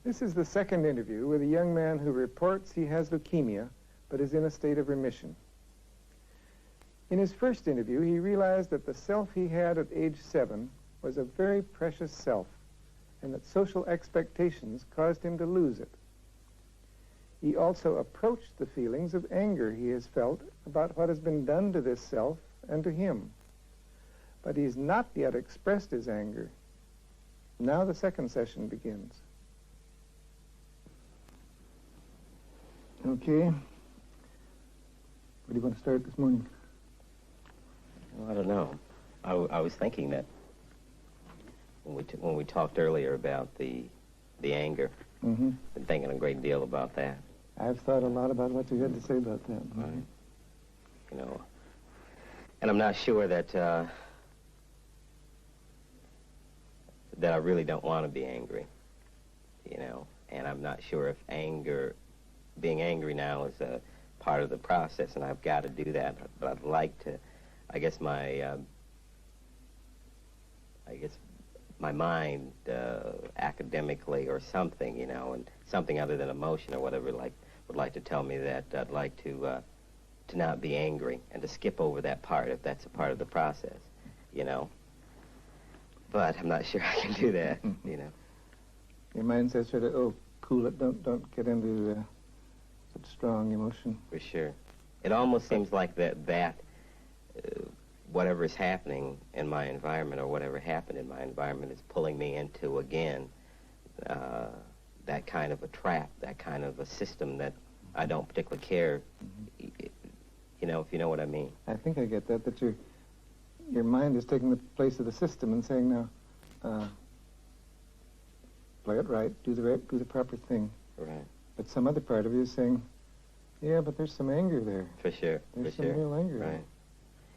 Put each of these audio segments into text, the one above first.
This is the second interview with a young man who reports he has leukemia, but is in a state of remission. In his first interview, he realized that the self he had at age 7 was a very precious self, and that social expectations caused him to lose it. He also approached the feelings of anger he has felt about what has been done to this self and to him. But he's not yet expressed his anger. Now the second session begins. Okay. Where do you want to start this morning? Well, I don't know. I was thinking that when we talked earlier about the anger, been thinking a great deal about that. I've thought a lot about what you had to say about that. Right. You know, and I'm not sure that that I really don't want to be angry. You know, and I'm not sure if being angry now is a part of the process, and I've got to do that. But I'd like to. I guess my mind, academically or something, you know, and something other than emotion or whatever, would like to tell me that I'd like to not be angry and to skip over that part if that's a part of the process, you know. But I'm not sure I can do that, you know. Your mind says sort of, oh, cool it, don't get into such strong emotion. For sure. It almost seems like that whatever is happening in my environment or whatever happened in my environment is pulling me into, again, that kind of a trap, that kind of a system that I don't particularly care, you know, if you know what I mean. I think I get that your mind is taking the place of the system and saying, now, play it right, do the proper thing. Right. But some other part of you is saying, yeah, but there's some anger there. For sure. There's for some sure. real anger Right. there.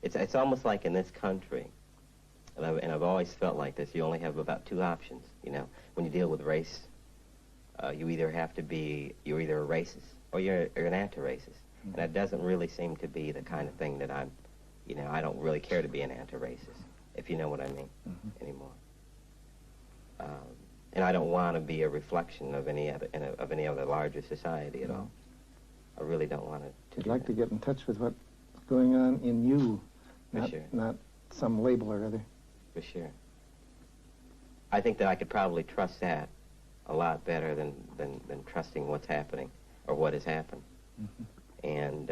It's almost like in this country, and I've always felt like this, you only have about two options, you know. When you deal with race, you're either a racist or you're an anti-racist. And that doesn't really seem to be the kind of thing that I'm, you know, I don't really care to be an anti-racist, if you know what I mean, anymore. And I don't want to be a reflection of any other larger society at all. I really don't want to. You'd like to get in touch with what's going on in you, not some label or other. For sure. I think that I could probably trust that a lot better than trusting what's happening or what has happened. And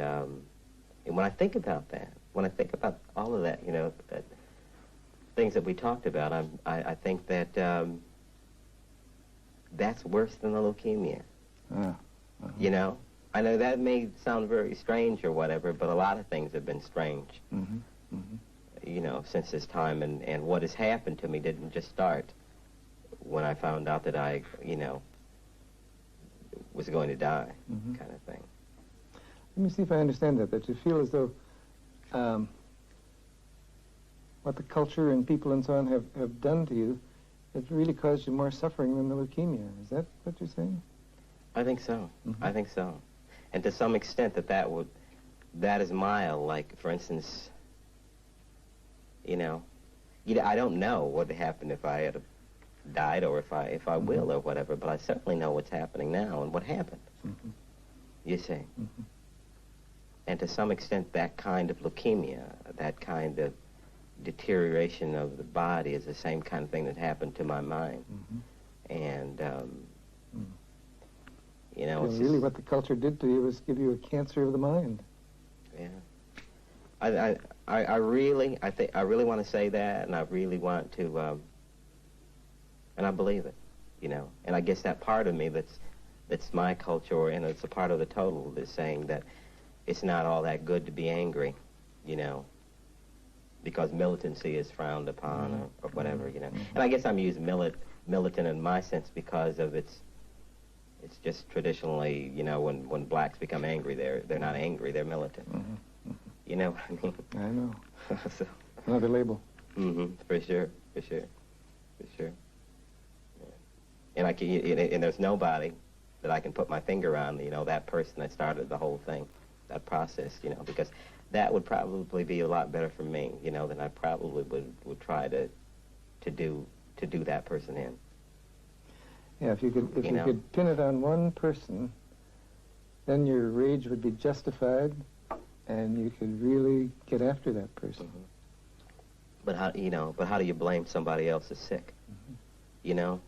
when I think about that, when I think about all of that, you know, things that we talked about, I think that that's worse than the leukemia. You know? I know that may sound very strange or whatever, but a lot of things have been strange, you know, since this time. And what has happened to me didn't just start when I found out that I, you know, was going to die, kind of thing. Let me see if I understand that you feel as though what the culture and people and so on have done to you has really caused you more suffering than the leukemia. Is that what you're saying? I think so. I think so. And to some extent that is mild. Like, for instance, you know, I don't know what would happen if I had died or if I will or whatever, but I certainly know what's happening now and what happened. You see? And to some extent, that kind of leukemia, that kind of deterioration of the body is the same kind of thing that happened to my mind. And, you know, well, really what the culture did to you was give you a cancer of the mind. Yeah. I really want to say that, and I really want to, and I believe it, you know. And I guess that part of me that's my culture, and it's a part of the total, is saying that it's not all that good to be angry, you know, because militancy is frowned upon or whatever, you know. And I guess I'm using militant in my sense because of it's just traditionally, you know, when blacks become angry, they're not angry, they're militant. You know what I mean? I know. So, another label. For sure. Yeah. And and there's nobody that I can put my finger on, you know, that person that started the whole thing, that process, you know, because that would probably be a lot better for me, you know, than I probably would try to do that person in. Yeah, if you could pin it on one person, then your rage would be justified, and you could really get after that person. But how do you blame somebody else is sick? You know?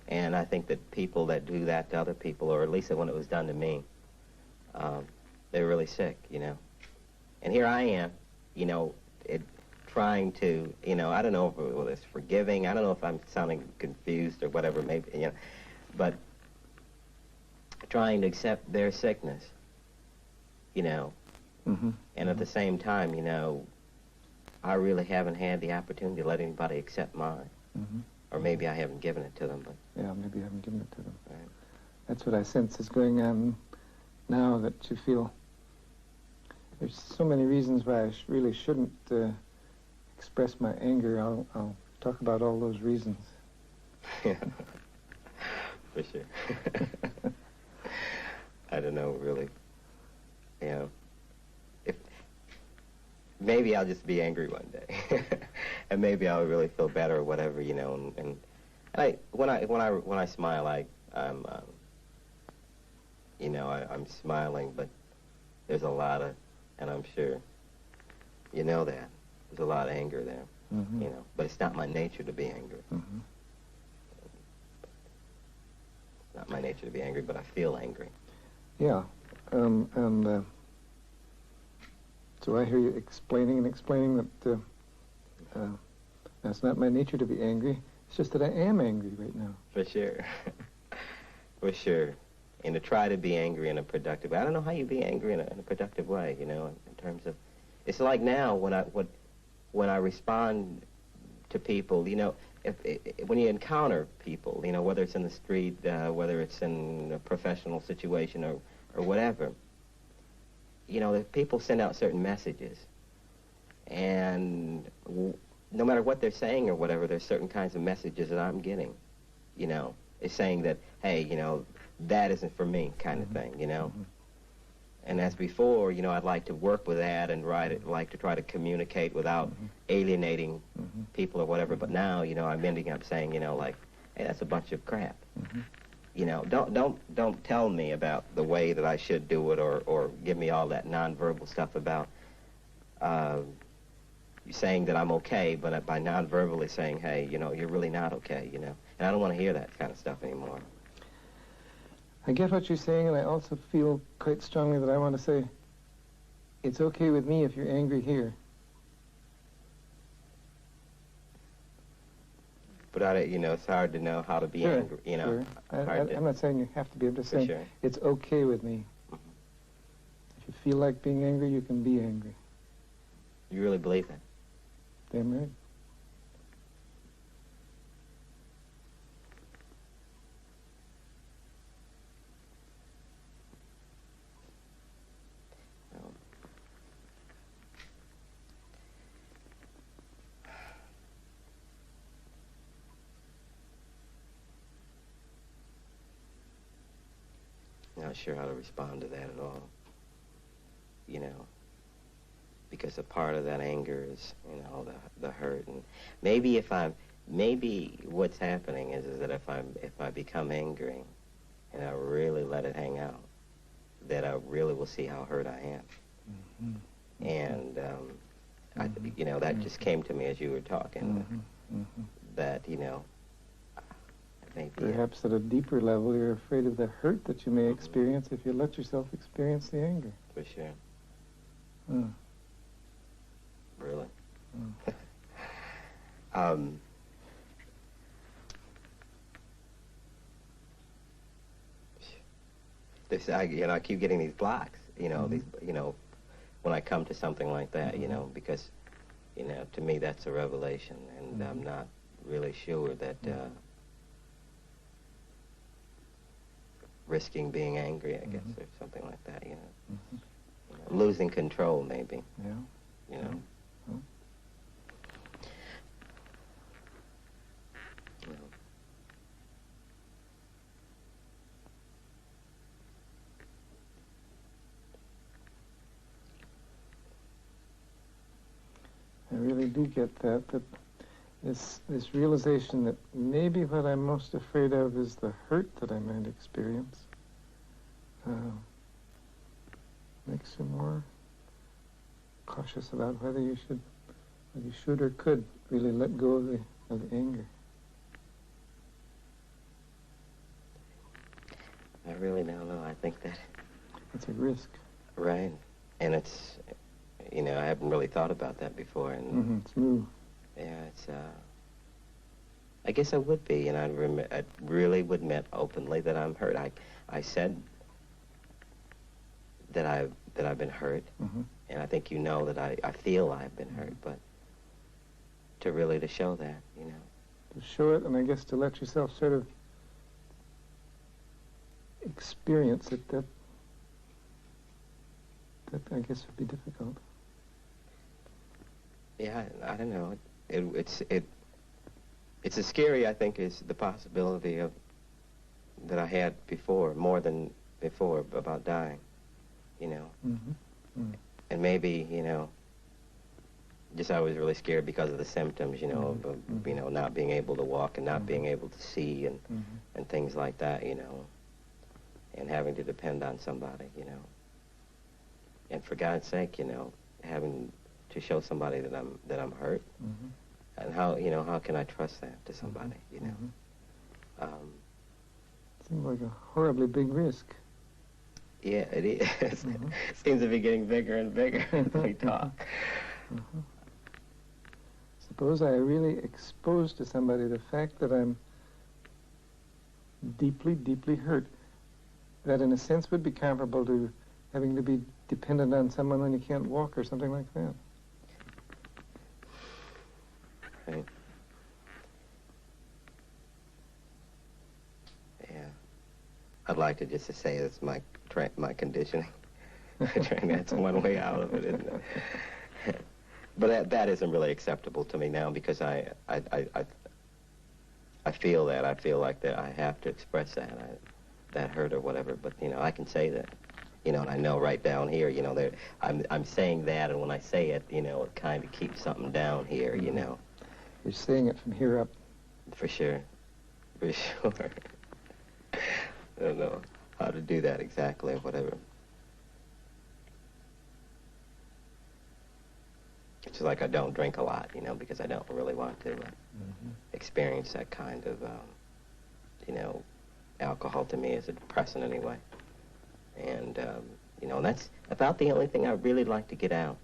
And I think that people that do that to other people, or at least when it was done to me, they're really sick, you know? And here I am, you know, trying to, you know, I don't know if it's forgiving, I don't know if I'm sounding confused or whatever, maybe, you know, but trying to accept their sickness, you know, and at the same time, you know, I really haven't had the opportunity to let anybody accept mine. Or maybe I haven't given it to them, but... Yeah, maybe you haven't given it to them. Right. That's what I sense is going on now, that you feel there's so many reasons why I really shouldn't express my anger. I'll talk about all those reasons. Yeah, for sure. I don't know, really. You know, maybe I'll just be angry one day, and maybe I'll really feel better or whatever, you know. And when I smile, I'm you know, I'm smiling, but there's a lot of, and I'm sure you know that there's a lot of anger there, you know. But it's not my nature to be angry. It's not my nature to be angry, but I feel angry. Yeah, so I hear you explaining that that's not my nature to be angry. It's just that I am angry right now. For sure. For sure. And to try to be angry in a productive way. I don't know how you be angry in a productive way, you know, in terms of... It's like now when I respond to people, you know, when you encounter people, you know, whether it's in the street, whether it's in a professional situation or whatever, you know, people send out certain messages, and no matter what they're saying or whatever, there's certain kinds of messages that I'm getting, you know. It's saying that, hey, you know, that isn't for me kind of thing, you know. And as before, you know, I'd like to work with that and like to try to communicate without alienating people or whatever, but now, you know, I'm ending up saying, you know, like, hey, that's a bunch of crap. You know, don't tell me about the way that I should do it, or give me all that nonverbal stuff about saying that I'm okay, but by nonverbally saying, hey, you know, you're really not okay, you know. And I don't want to hear that kind of stuff anymore. I get what you're saying, and I also feel quite strongly that I want to say, it's okay with me if you're angry here. But you know, it's hard to know how to be angry, you know. I'm not saying you have to be. I'm just saying it's okay with me. If you feel like being angry, you can be angry. You really believe that? Damn right. Not sure how to respond to that at all, you know, because a part of that anger is, you know, the hurt. And maybe maybe what's happening is that if I become angry and I really let it hang out, that I really will see how hurt I am. And you know, that just came to me as you were talking, that, you know, maybe perhaps at a deeper level, you're afraid of the hurt that you may experience if you let yourself experience the anger. For sure. Really? You know, I keep getting these blocks, you know, these, you know, when I come to something like that, you know, because, you know, to me that's a revelation, and I'm not really sure that risking being angry, I guess, or something like that, you know. You know, losing control, maybe. Yeah. You know. You know. I really do get that this realization that maybe what I'm most afraid of is the hurt that I might experience, makes you more cautious about whether you should or could really let go of the anger. I really don't know. I think that it's a risk. Right. And it's, you know, I haven't really thought about that before. And it's new. Yeah, it's, I guess I would be, and I really would admit openly that I'm hurt. I said that I've been hurt, and I think you know that I feel I've been hurt, but to show that, you know. To show it, and I guess to let yourself sort of experience it, that I guess would be difficult. Yeah, I don't know. It's as scary, I think, as the possibility of that I had before, more than before, about dying, you know. And maybe, you know, just I was really scared because of the symptoms, you know, of you know, not being able to walk and not being able to see and things like that, you know, and having to depend on somebody, you know. And for God's sake, you know, having to show somebody that I'm hurt, and how, you know, how can I trust that to somebody, you know? Seems like a horribly big risk. Yeah, it is. Seems to be getting bigger and bigger as we talk. Suppose I really exposed to somebody the fact that I'm deeply, deeply hurt. That in a sense would be comparable to having to be dependent on someone when you can't walk or something like that. Right. Yeah. I'd like to just to say it's my conditioning. That's one way out of it, isn't it? But that isn't really acceptable to me now, because I feel that. I feel like that I have to express that hurt or whatever. But, you know, I can say that. You know, and I know right down here, you know, I'm saying that, and when I say it, you know, it kind of keeps something down here, you know. You're saying it from here up. For sure. For sure. I don't know how to do that exactly or whatever. It's like I don't drink a lot, you know, because I don't really want to experience that kind of, you know, alcohol to me is a depressant anyway. And, you know, and that's about the only thing I really like to get out.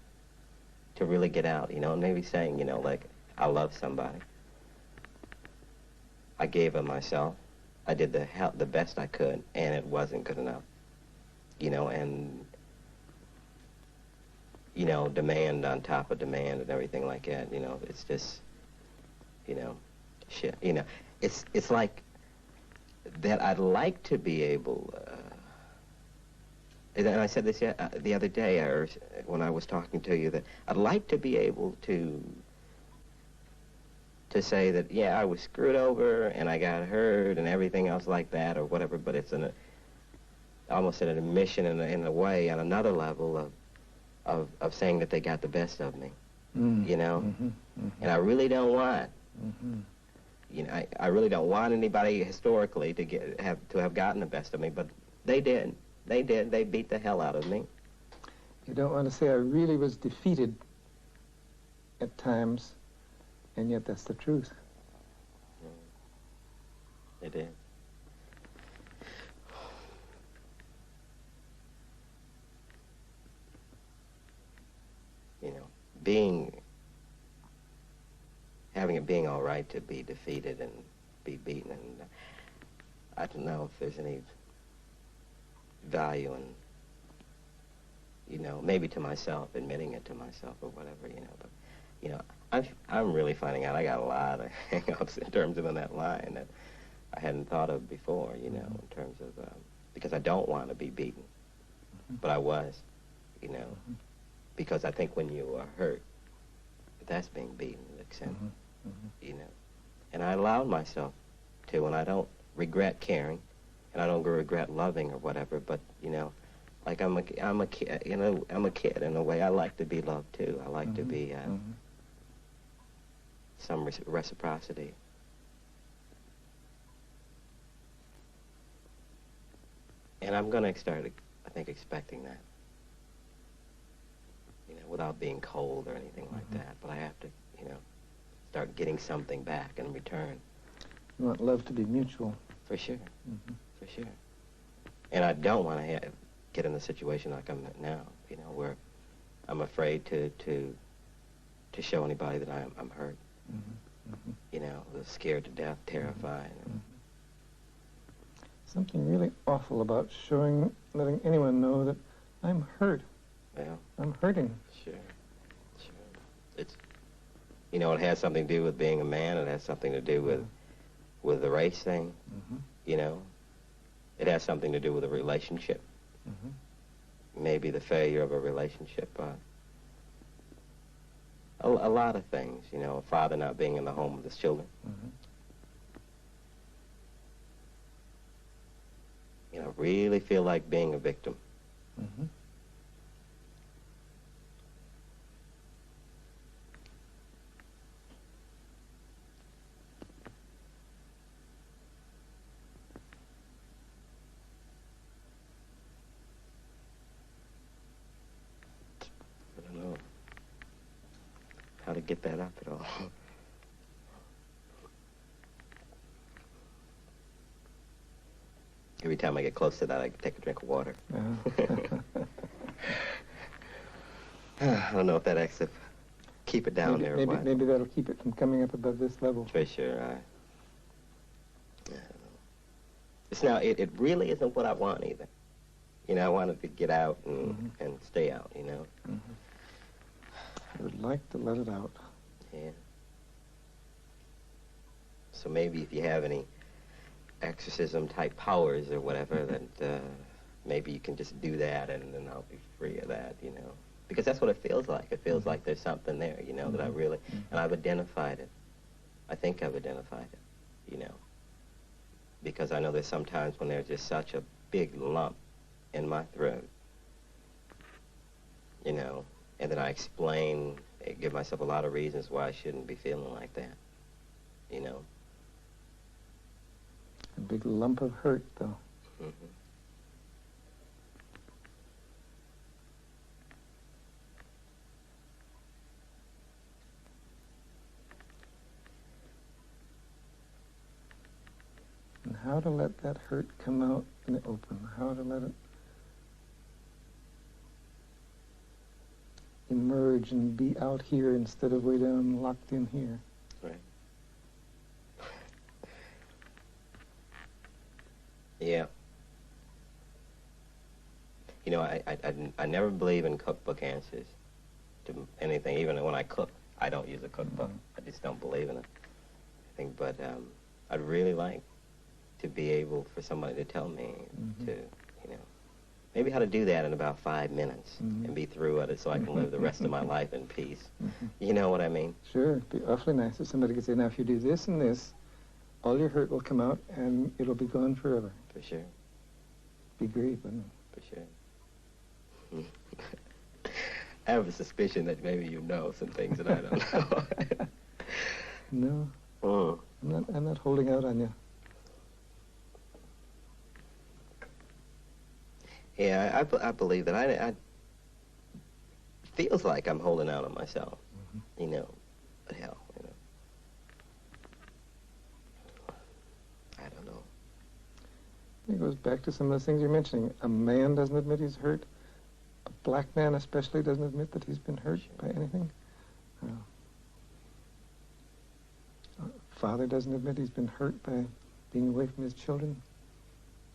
To really get out, you know, and maybe saying, you know, like, I love somebody. I gave of myself. I did the best I could, and it wasn't good enough. You know, and, you know, demand on top of demand and everything like that, you know, it's just, you know, shit. You know, it's like that I'd like to be able, and I said this the other day, or when I was talking to you, that I'd like to be able to say that, yeah, I was screwed over and I got hurt and everything else like that or whatever, but it's almost an admission in a way, on another level of saying that they got the best of me, you know? And I really don't want, you know, I really don't want anybody historically to have gotten the best of me, but they did. They did. They beat the hell out of me. You don't want to say I really was defeated at times, and yet that's the truth. They did. You know, being all right to be defeated and be beaten, and I don't know if there's any value in, you know, maybe to myself, admitting it to myself or whatever, you know, but, you know, I'm really finding out I got a lot of hang-ups in terms of that line that I hadn't thought of before, you know, in terms of, because I don't want to be beaten, but I was, you know, because I think when you are hurt, that's being beaten, except, you know, and I allowed myself to, and I don't regret caring, and I don't regret loving or whatever, but, you know, like I'm a kid, you know, I'm a kid in a way. I like to be loved too. I like to be some reciprocity. And I'm going to start, I think, expecting that. You know, without being cold or anything like that. But I have to, you know, start getting something back in return. You want love to be mutual. For sure. For sure. And I don't want to get in a situation like I'm in now, you know, where I'm afraid to show anybody that I'm hurt. You know, scared to death, terrified. Something really awful about letting anyone know that I'm hurt. Well, I'm hurting. Sure. It's, you know, it has something to do with being a man. It has something to do with the race thing. You know, it has something to do with a relationship. Maybe the failure of a relationship. A lot of things, you know, a father not being in the home with his children. You know, really feel like being a victim. I don't know how to get that up at all. Every time I get close to that, I take a drink of water. I don't know if that actually keep it down there. Maybe that'll keep it from coming up above this level. For sure, I don't know. It's now, it really isn't what I want either. You know, I wanted to get out and stay out, you know. I would like to let it out. Yeah. So maybe if you have any exorcism type powers or whatever, that maybe you can just do that and then I'll be free of that, you know. Because that's what it feels like. It feels like there's something there, you know, that I really, and I've identified it. I think I've identified it, you know. Because I know there's some times when there's just such a big lump in my throat, you know, and then I explain, give myself a lot of reasons why I shouldn't be feeling like that, you know. A big lump of hurt, though. And how to let that hurt come out in the open. How to let it emerge and be out here instead of way down locked in here. Right. Yeah. You know, I never believe in cookbook answers to anything. Even when I cook, I don't use a cookbook. I just don't believe in it. I think, but I'd really like to be able for somebody to tell me to, you know, maybe how to do that in about 5 minutes and be through with it so I can live the rest of my life in peace. You know what I mean? Sure. It'd be awfully nice if somebody could say, now if you do this and this, all your hurt will come out and it'll be gone forever. For sure. Be great, wouldn't it? For sure. I have a suspicion that maybe you know some things that I don't know. No. I'm not holding out on you. Yeah, I believe that. I feels like I'm holding out on myself, you know, but hell, you know. I don't know. It goes back to some of those things you're mentioning. A man doesn't admit he's hurt. A black man especially doesn't admit that he's been hurt by anything. A father doesn't admit he's been hurt by being away from his children.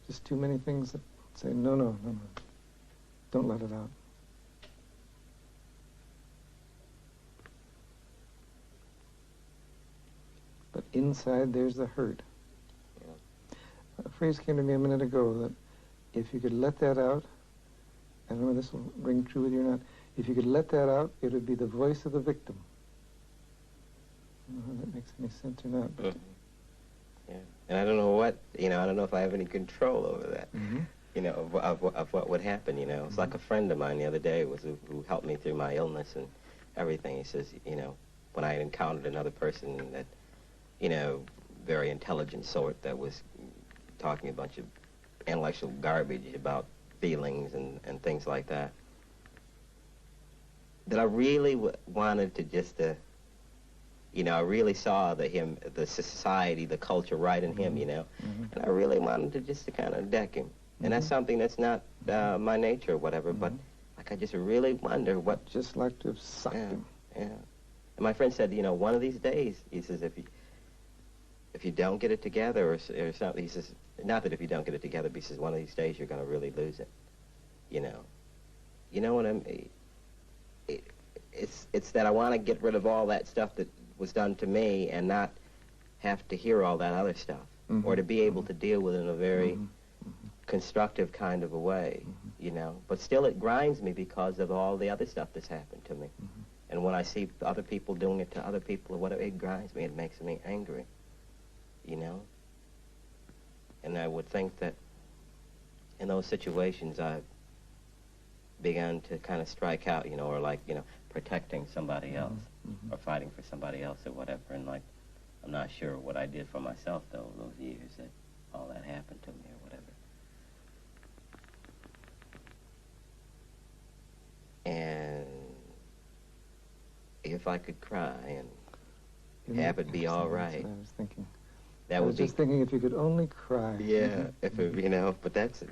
Just too many things that say, no. Don't let it out. But inside there's the hurt. A phrase came to me a minute ago that if you could let that out, I don't know if this will ring true with you or not, if you could let that out, it would be the voice of the victim. I don't know if that makes any sense or not. But yeah, and I don't know what, you know, I don't know if I have any control over that, you know, of what would happen, you know. It's like a friend of mine the other day who helped me through my illness and everything. He says, you know, when I encountered another person that, you know, very intelligent sort that was talking a bunch of intellectual garbage about feelings and things like that, that I really wanted to just, you know, I really saw the society, the culture right in him, you know, and I really wanted to just to kind of deck him. And that's something that's not my nature or whatever, but like I just really wonder what... Just like to have sucked him. Yeah. And my friend said, you know, one of these days, he says, if you don't get it together or something, he says, not that if you don't get it together, but he says, one of these days you're going to really lose it, you know. You know what I mean? It's that I want to get rid of all that stuff that was done to me and not have to hear all that other stuff, or to be able to deal with it in a very constructive kind of a way, you know. But still it grinds me because of all the other stuff that's happened to me. And when I see other people doing it to other people or whatever, it grinds me. It makes me angry, you know. And I would think that in those situations I've begun to kind of strike out, you know, or like, you know, protecting somebody else or fighting for somebody else or whatever. And like, I'm not sure what I did for myself, though, those years that all that happened to me or whatever. And if I could cry and have it be all right. That's what I was thinking. That I would was be, just thinking if you could only cry. Yeah, if it, you know, but that's a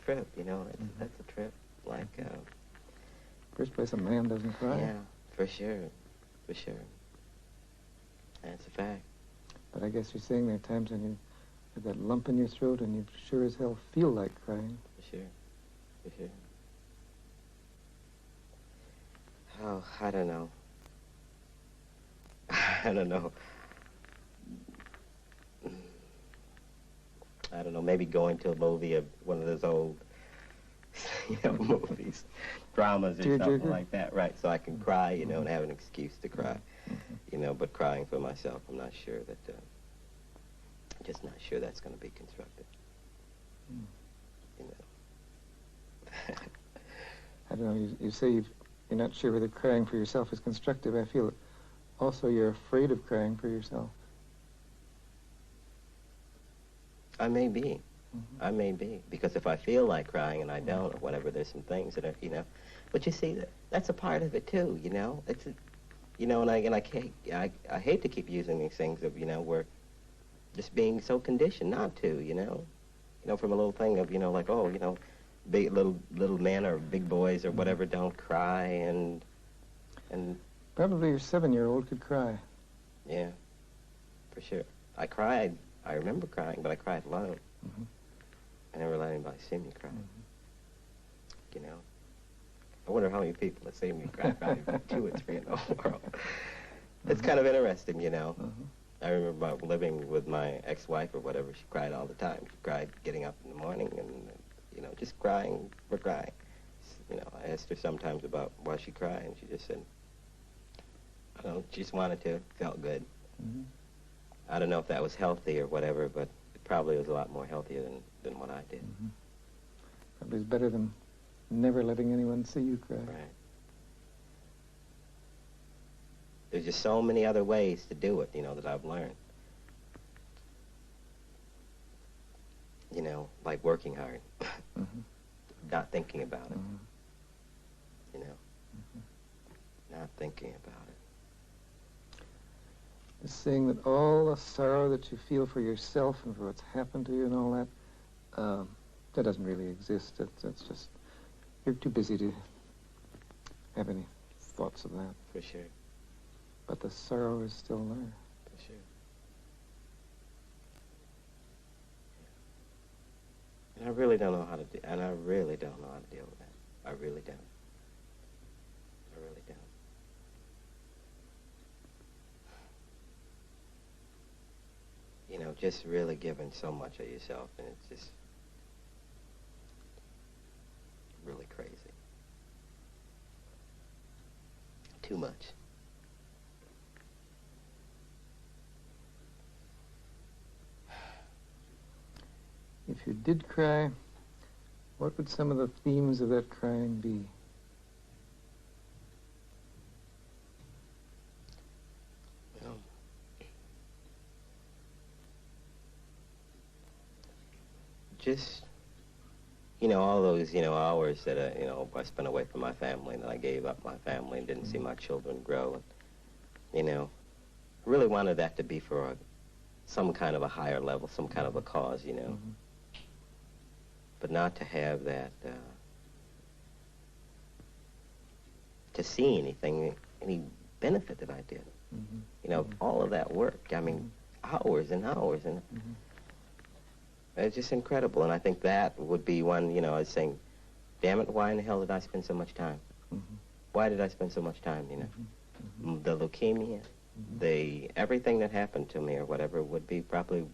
trip, you know, that's a trip. Like, First place a man doesn't cry. yeah, for sure. That's a fact. But I guess you're saying there are times when you have that lump in your throat and you sure as hell feel like crying. For sure. Oh, I don't know. I don't know, maybe going to a movie of one of those old, you know, movies, dramas or something like that, right? So I can cry, you know, and have an excuse to cry, you know, but crying for myself, I'm not sure that, just not sure that's going to be constructive, you know. I don't know, you say you're not sure whether crying for yourself is constructive. I feel also you're afraid of crying for yourself. I may be, because if I feel like crying and I don't or whatever, there's some things that are, you know, but you see, that's a part of it too, you know, it's, you know, and I hate to keep using these things of, you know, we're just being so conditioned not to, you know, from a little thing of, you know, like, oh, you know, big little men or big boys or whatever don't cry and Probably your 7-year-old could cry. Yeah, for sure. I cried. I remember crying, but I cried alone. I never let anybody see me cry. You know? I wonder how many people have seen me cry, probably 2 or 3 in the whole world. It's kind of interesting, you know? I remember about living with my ex-wife or whatever. She cried all the time. She cried getting up in the morning and, you know, just crying for crying. You know, I asked her sometimes about why she cried, and she just said, I don't know, she just wanted to, felt good. I don't know if that was healthy or whatever, but it probably was a lot more healthier than what I did. Probably is better than never letting anyone see you cry. Right. There's just so many other ways to do it, you know, that I've learned. You know, like working hard, not thinking about it. You know, not thinking about it. Just saying that all the sorrow that you feel for yourself and for what's happened to you and all that, that doesn't really exist. That's just, you're too busy to have any thoughts of that. For sure. But the sorrow is still there. For sure. And I really don't know how to deal with that. I really don't. I really don't. You know, just really giving so much of yourself, and it's just really crazy. Too much. If you did cry, what would some of the themes of that crying be? just, you know, all those, you know, hours that, you know, I spent away from my family, and that I gave up my family and didn't see my children grow. And, you know, really wanted that to be for some kind of a higher level, some kind of a cause, you know. But not to have that, to see anything, any benefit that I did. You know, all of that work, I mean, hours and hours, and it's just incredible. And I think that would be one, you know, I was saying, damn it, why in the hell did I spend so much time? Why did I spend so much time, you know? The leukemia, the everything that happened to me or whatever would be probably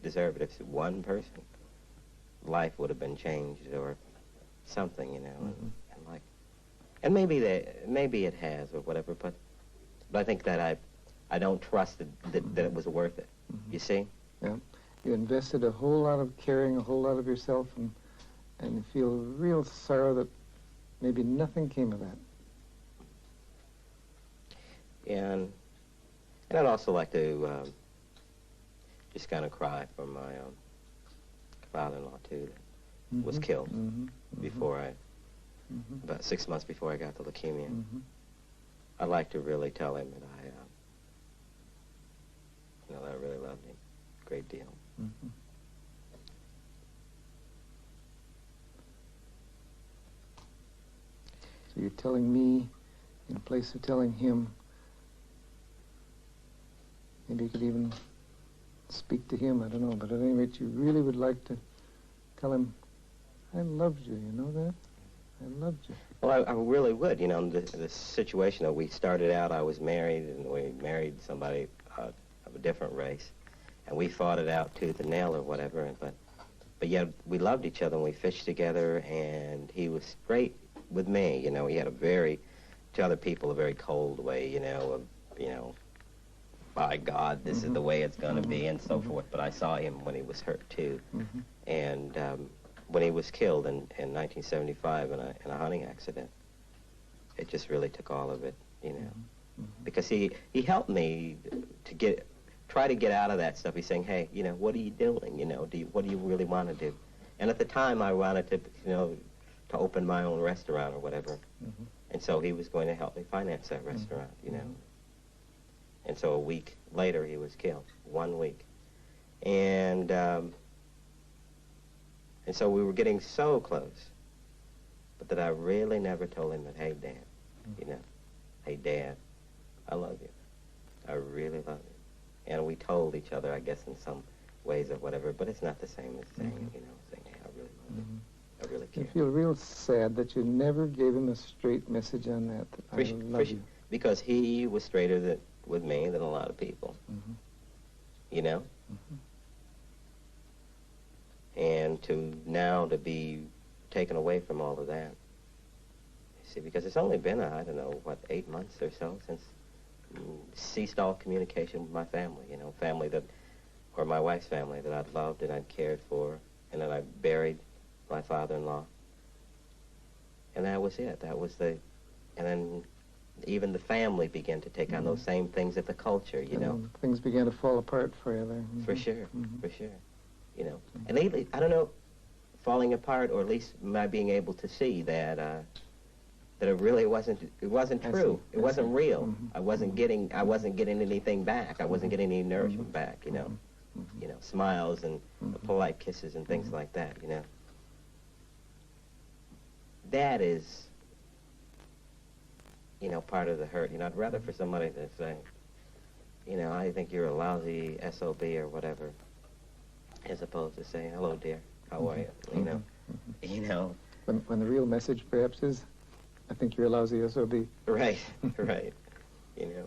deserved if one person, life would have been changed or something, you know, and like, and maybe it has or whatever, but I think that I don't trust that it was worth it. You see? Yeah. You invested a whole lot of caring, a whole lot of yourself, and you feel real sorrow that maybe nothing came of that. And I'd also like to just kind of cry for my father-in-law, too, that was killed before about 6 months before I got the leukemia. I'd like to really tell him that you know, that I really loved him a great deal. So you're telling me, in place of telling him, maybe you could even speak to him, I don't know, but at any rate, you really would like to tell him, I loved you, you know that? I loved you. Well, I really would, you know, the situation that we started out, I was married, and we married somebody of a different race, and we fought it out tooth and nail or whatever, but yet we loved each other, and we fished together, and he was straight with me, you know. He had to other people, a very cold way, you know, by God, this is the way it's going to be, and so forth. But I saw him when he was hurt, too. And when he was killed in 1975 in a hunting accident, it just really took all of it, you know. Because he helped me to try to get out of that stuff. He's saying, hey, you know, what are you doing? You know, what do you really want to do? And at the time, I wanted to, you know, to open my own restaurant or whatever. And so he was going to help me finance that restaurant, you know. And so a week later, he was killed, 1 week. And so we were getting so close, but that I really never told him that, hey, Dad, you know, hey, Dad, I love you. I really love you. And we told each other, I guess, in some ways or whatever, but it's not the same as saying, you know, saying, hey, I really love you. I really care. You feel real sad that you never gave him a straight message on that I love you. Because he was straighter with me than a lot of people, you know? And now to be taken away from all of that. You see, because it's only been, I don't know, what, 8 months or so since ceased all communication with my family, you know, or my wife's family that I'd loved and I'd cared for, and that I buried my father-in-law. And that was it. And then even the family began to take on those same things at the culture, you know. Things began to fall apart for you there. For sure, you know. And lately, I don't know, falling apart, or at least my being able to see that that it really wasn't true. It wasn't real. I wasn't getting anything back. I wasn't getting any nourishment back, you know. You know, smiles and polite kisses and things like that, you know. That is, you know, part of the hurt. You know, I'd rather for somebody to say, you know, I think you're a lousy SOB or whatever, as opposed to saying, hello, dear, how are you? You know, you know. When the real message perhaps is, I think you're a lousy SOB. Right, right, you know.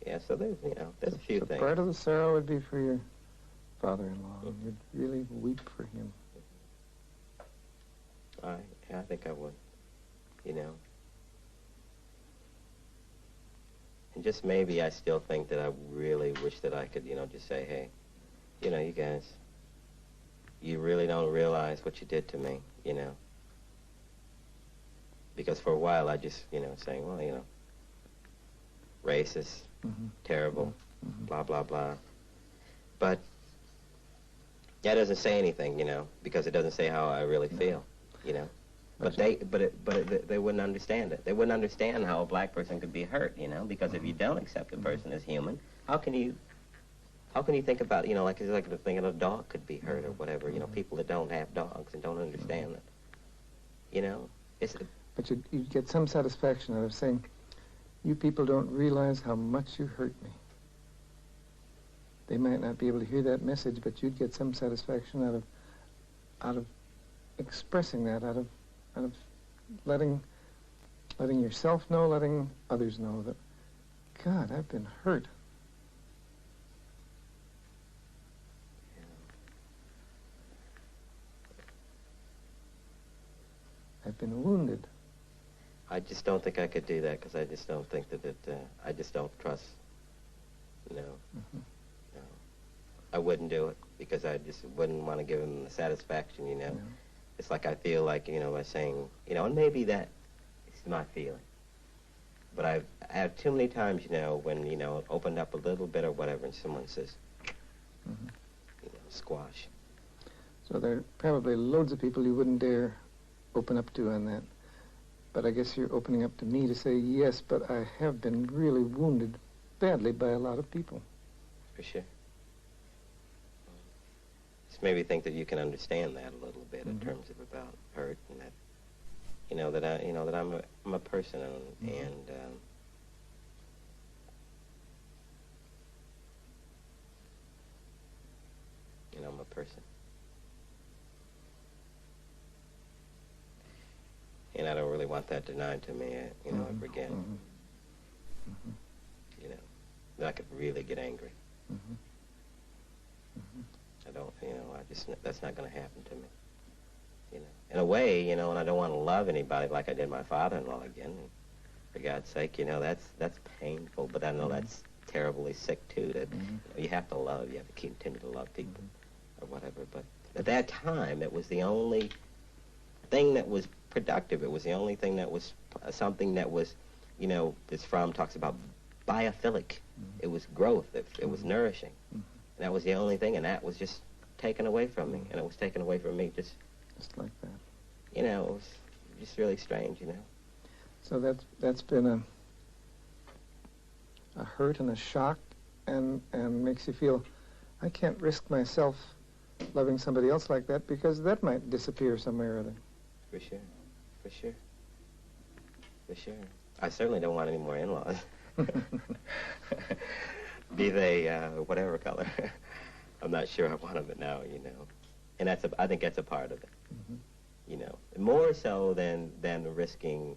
Yeah, so there's a few things. Part of the sorrow would be for your father-in-law. You'd really weep for him. I think I would, you know. And just maybe I still think that I really wish that I could, you know, just say, hey, you know, you guys, you really don't realize what you did to me, you know. Because for a while I just, you know, saying, well, you know, racist, terrible, blah, blah, blah. But that doesn't say anything, you know, because it doesn't say how I really feel, you know. But they wouldn't understand it. They wouldn't understand how a black person could be hurt, you know, because if you don't accept a person as human, how can you think about, you know, like it's like thinking a dog could be hurt or whatever, you know, people that don't have dogs and don't understand it, you know. But you get some satisfaction out of saying, you people don't realize how much you hurt me. They might not be able to hear that message, but you'd get some satisfaction out of expressing that, out of letting yourself know, letting others know that, God, I've been hurt. I've been wounded. I just don't think I could do that because I just don't think that I just don't trust. No. No. I wouldn't do it because I just wouldn't want to give him the satisfaction, you know. No. It's like I feel like, you know, by saying, you know, and maybe that is my feeling. But I have too many times, you know, when, you know, opened up a little bit or whatever and someone says, you know, squash. So there are probably loads of people you wouldn't dare open up to on that. But I guess you're opening up to me to say, yes, but I have been really wounded badly by a lot of people. For sure. Just maybe think that you can understand that a little bit in terms of about hurt and that, you know, that I'm a person and you know, I'm a person. And I don't really want that denied to me, you know, ever again. You know, that I could really get angry. I don't, you know, that's not going to happen to me. You know, in a way, you know, and I don't want to love anybody like I did my father-in-law again. And for God's sake, you know, that's painful, but I know that's terribly sick too. That you have to love, you have to continue to love people or whatever. But at that time, it was the only thing that was productive. It was the only thing that was something that was, you know, this Fromm talks about biophilic. It was growth. It was nourishing. And that was the only thing, and that was just taken away from me. And it was taken away from me just like that. You know, it was just really strange, you know. So that's been a hurt and a shock and makes you feel, I can't risk myself loving somebody else like that because that might disappear somewhere or other. For sure. For sure. For sure. I certainly don't want any more in-laws. Be they whatever color. I'm not sure I want them now, you know. And I think that's a part of it. You know, more so than risking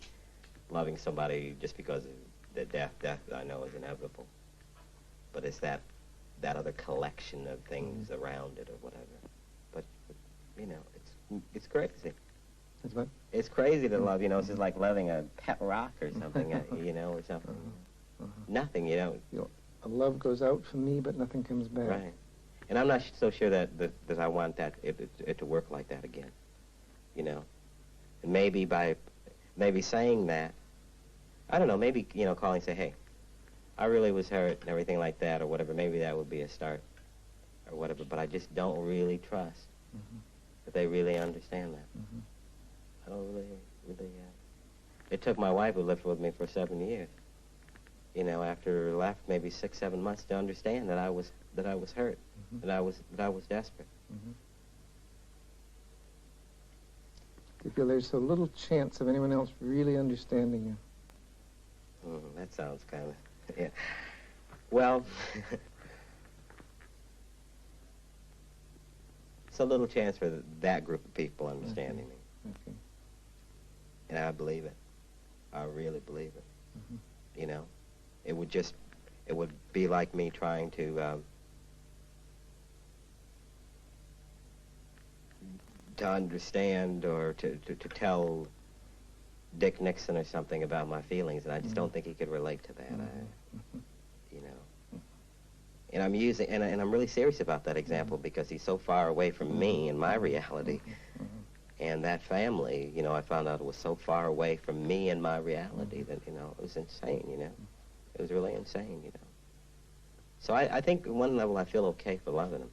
loving somebody just because of the death I know is inevitable. But it's that other collection of things around it or whatever. But you know, it's crazy. It's what? It's crazy to love, you know. It's just like loving a pet rock or something, you know, or something. Nothing, you know. A love goes out from me, but nothing comes back. Right. And I'm not so sure that I want it to work like that again, you know. And maybe maybe saying that, I don't know, maybe, you know, calling and say, hey, I really was hurt and everything like that or whatever. Maybe that would be a start or whatever. But I just don't really trust that they really understand that. I don't really. It took my wife, who lived with me for 7 years, you know, after her left, maybe 6, 7 months, to understand that I was hurt, that I was desperate. Do you feel there's so little chance of anyone else really understanding you? That sounds kind of, yeah. Well, it's a little chance for that group of people understanding me. Okay. And I believe it. I really believe it. You know, it would be like me trying to understand or to tell Dick Nixon or something about my feelings, and I just don't think he could relate to that. You know, And I'm using, and I'm really serious about that example because he's so far away from me and my reality. And that family, you know, I found out it was so far away from me and my reality that, you know, it was insane, you know. It was really insane, you know. So I think at one level I feel okay for loving them.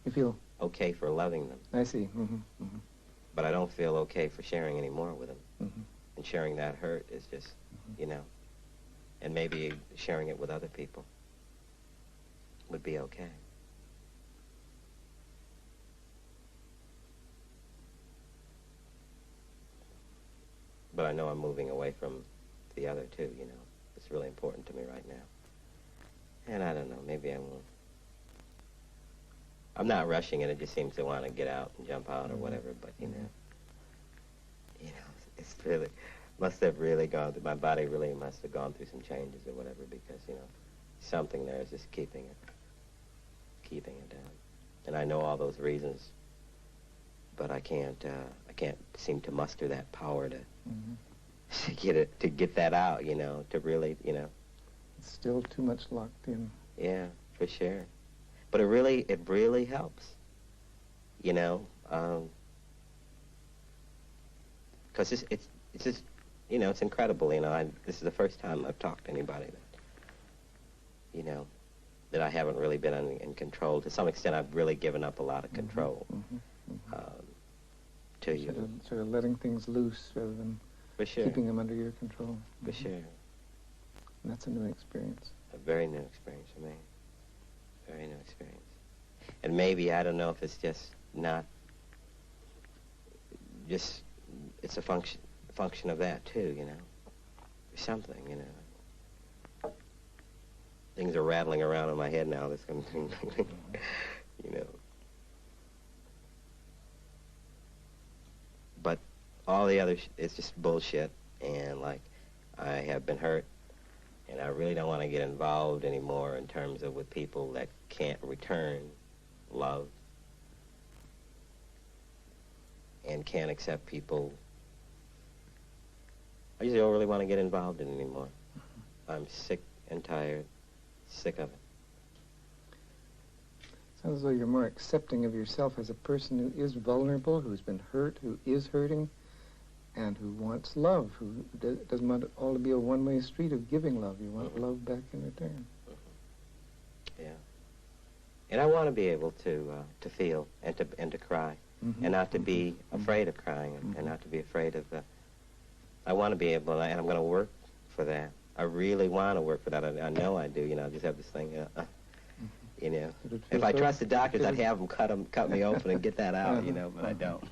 You feel? Okay for loving them. I see. But I don't feel okay for sharing any more with them. And sharing that hurt is just, you know, and maybe sharing it with other people would be okay. But I know I'm moving away from the other two, you know. It's really important to me right now. And I don't know, maybe I won't. I'm not rushing it, it just seems to want to get out and jump out or whatever, but you know, it's really, must have really gone through, my body really must have gone through some changes or whatever because, you know, something there is just keeping it down. And I know all those reasons, but I can't seem to muster that power to get that out, you know, to really, you know. It's still too much locked in. Yeah, for sure. But it really helps, you know, because it's just, you know, it's incredible, you know. This is the first time I've talked to anybody that, you know, that I haven't really been in control. To some extent, I've really given up a lot of control to you. Sort of letting things loose rather than for sure. keeping them under your control. For sure. And that's a new experience. A very new experience for me. Very new experience. And maybe, I don't know if it's just not, just, it's a function of that too, you know. Or something, you know. Things are rattling around in my head now, this kind of thing, you know. But all the other, it's just bullshit, and like, I have been hurt, and I really don't want to get involved anymore in terms of with people that can't return love and can't accept people. I just don't really want to get involved in it anymore. I'm sick and tired, sick of it. Sounds as though you're more accepting of yourself as a person who is vulnerable, who's been hurt, who is hurting, and who wants love, who doesn't want it all to be a one-way street of giving love. You want love back in return. Yeah. And I want to be able to feel and to cry, and not to be afraid of crying, and not to be afraid of I want to be able, and I'm going to work for that. I really want to work for that. I know I do. You know, I just have this thing. You know, if I trust the doctors, I'd have them cut me open and get that out. You know, but I don't.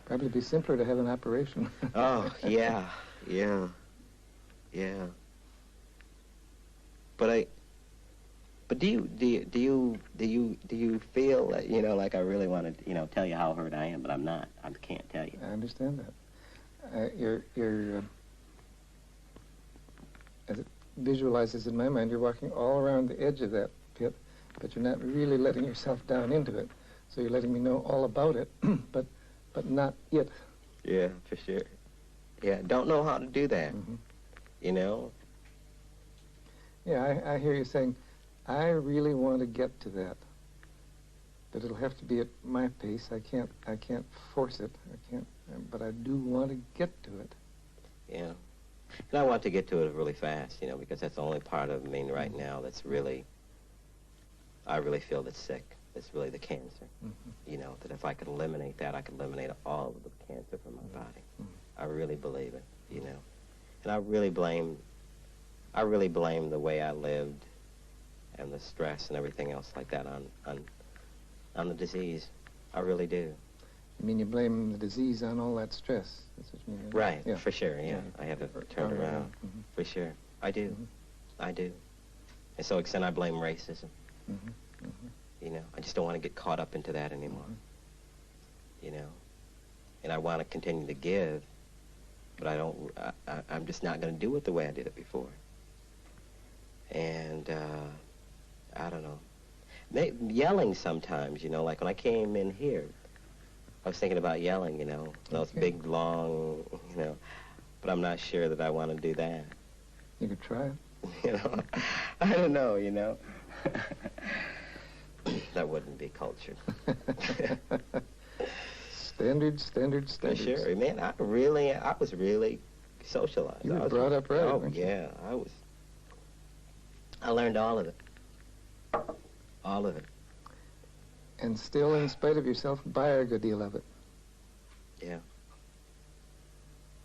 Probably be simpler to have an operation. Oh yeah. But do you feel that, you know, like I really want to, you know, tell you how hurt I am, but I'm not. I can't tell you. I understand that. As it visualizes in my mind, you're walking all around the edge of that pit, but you're not really letting yourself down into it. So you're letting me know all about it, but not it. Yeah, for sure. Yeah, don't know how to do that. You know. Yeah, I hear you saying, I really want to get to that, but it'll have to be at my pace. I can't force it. But I do want to get to it. Yeah. And I want to get to it really fast, you know, because that's the only part of me right now that's really, I really feel that's sick. It's really the cancer. You know, that if I could eliminate that, I could eliminate all of the cancer from my body. I really believe it, you know. And I really blame the way I lived and the stress and everything else like that on the disease. I really do. You mean you blame the disease on all that stress? That's what you mean, right? Yeah. For sure, yeah. I have it turned around. For sure. I do. I do. And so extent I blame racism. You know, I just don't want to get caught up into that anymore. You know. And I want to continue to give, but I'm just not going to do it the way I did it before. And, I don't know. Yelling sometimes, you know, like when I came in here, I was thinking about yelling, you know, those big, long, you know, but I'm not sure that I want to do that. You could try it. You know, I don't know, you know. That wouldn't be cultured. Standards. Sure, man. I was really socialized. You were brought up right, Oh, weren't you? yeah, I learned all of it. All of it. And still, in spite of yourself, buy a good deal of it. Yeah.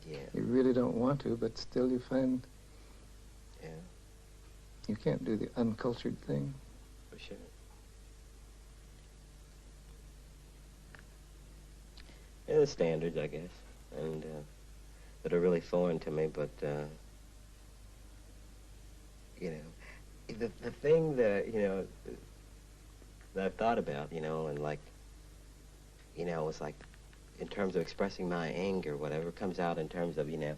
Yeah. You really don't want to, but still you find Yeah, you can't do the uncultured thing. for sure. Yeah, the standards, I guess, and that are really foreign to me, but you know, the thing that, you know, that I've thought about, you know, and like, you know, it's like, in terms of expressing my anger, whatever comes out in terms of, you know,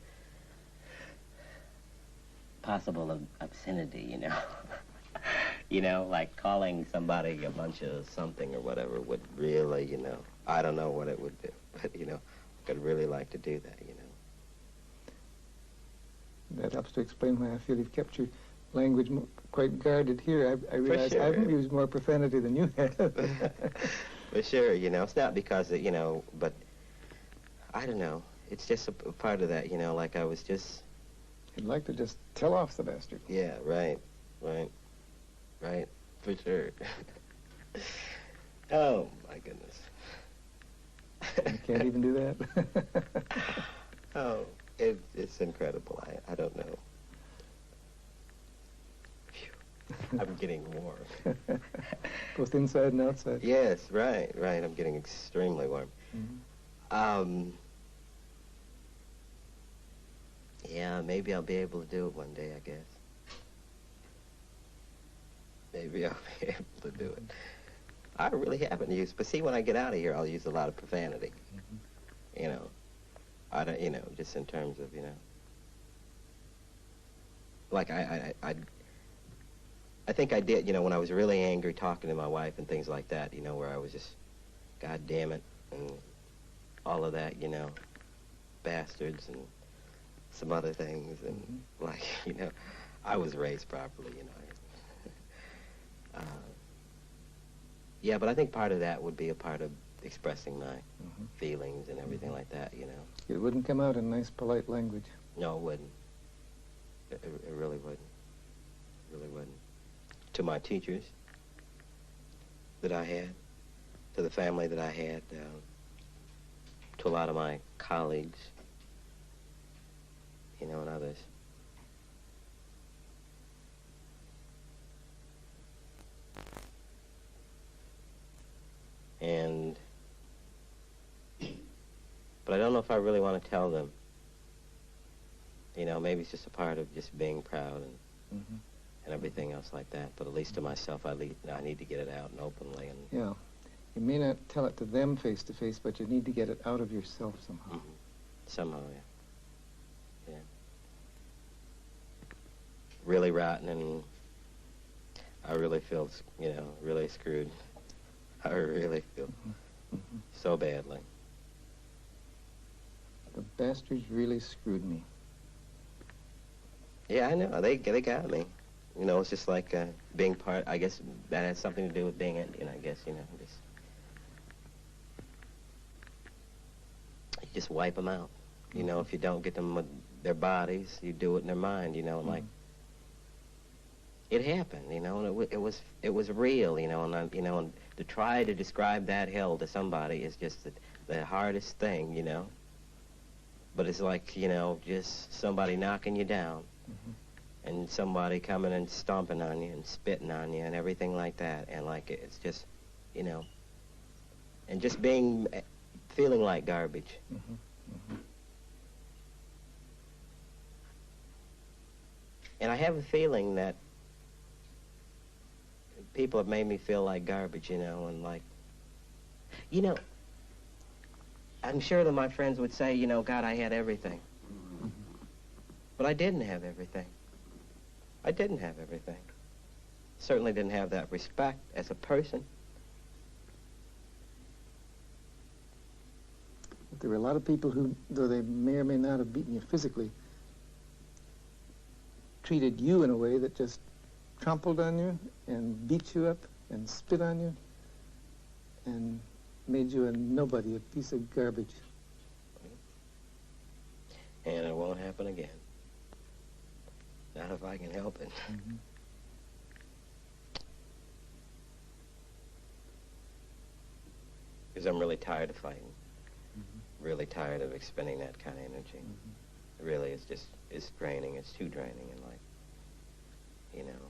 possible obscenity, you know. You know, like calling somebody a bunch of something or whatever would really, you know, I don't know what it would do, but, you know, I'd really like to do that, you know. That helps to explain why I feel you've kept your language quite guarded here. I realize sure. I've used more profanity than you have. For sure, you know, it's not because of, you know, but I don't know. It's just a part of that, you know, like I was just... You'd like to just tell off the bastard. Yeah, right, for sure. Oh, my goodness. You can't even do that? Oh, it's incredible. I don't know. Phew. I'm getting warm. Both inside and outside. Yes, right. I'm getting extremely warm. Mm-hmm. Yeah, maybe I'll be able to do it one day, I guess. Maybe I'll be able to do it. I really haven't used, but see, when I get out of here, I'll use a lot of profanity. Mm-hmm. You know, I don't, you know, just in terms of, you know, like I think I did, you know, when I was really angry talking to my wife and things like that, you know, where I was just, God damn it, and all of that, you know, bastards and some other things, and mm-hmm. like, you know, I was raised properly, you know. Yeah, but I think part of that would be a part of expressing my mm-hmm. feelings and everything like that, you know. It wouldn't come out in nice, polite language. No, it wouldn't. It really wouldn't. It really wouldn't. To my teachers that I had, to the family that I had, to a lot of my colleagues, you know, and others. And, but I don't know if I really want to tell them. You know, maybe it's just a part of just being proud and mm-hmm. and everything else like that. But at least to myself, I need to get it out and openly. And yeah, you may not tell it to them face to face, but you need to get it out of yourself somehow. mm-hmm. Somehow, yeah. Yeah. Really rotten, and I really feel, you know, really screwed. I really feel Mm-hmm. so badly. The bastards really screwed me. Yeah, I know. They got me. You know, it's just like being part. I guess that has something to do with being Indian. I guess, you know, you just wipe them out. You know, if you don't get them with their bodies, you do it in their mind. You know, and like it happened. You know, and it was real. You know, and you know, and to try to describe that hell to somebody is just the hardest thing. You know. But it's like, you know, just somebody knocking you down. Mm-hmm. And somebody coming and stomping on you and spitting on you and everything like that. And like, it's just, you know, and just feeling like garbage. Mm-hmm. Mm-hmm. And I have a feeling that people have made me feel like garbage, you know, and like, you know, I'm sure that my friends would say, you know, God, I had everything. Mm-hmm. But I didn't have everything. I didn't have everything. Certainly didn't have that respect as a person. But there were a lot of people who, though they may or may not have beaten you physically, treated you in a way that just trampled on you and beat you up and spit on you and made you a nobody, a piece of garbage. And it won't happen again. Not if I can help it. Mm-hmm. Because I'm really tired of fighting. Mm-hmm. Really tired of expending that kind of energy. Mm-hmm. Really, it's draining. It's too draining in life. You know.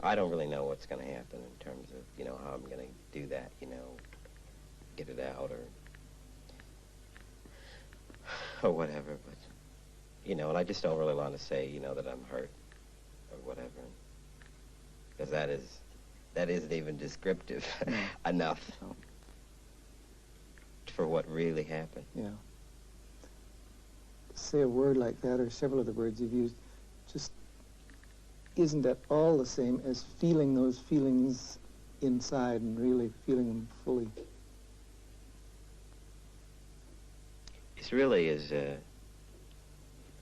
I don't really know what's going to happen in terms of, you know, how I'm going to do that, you know, get it out or whatever, but, you know, and I just don't really want to say, you know, that I'm hurt or whatever, because that isn't even descriptive enough for what really happened. Yeah. Say a word like that, or several of the words you've used, just isn't at all the same as feeling those feelings inside and really feeling them fully. It's really is, I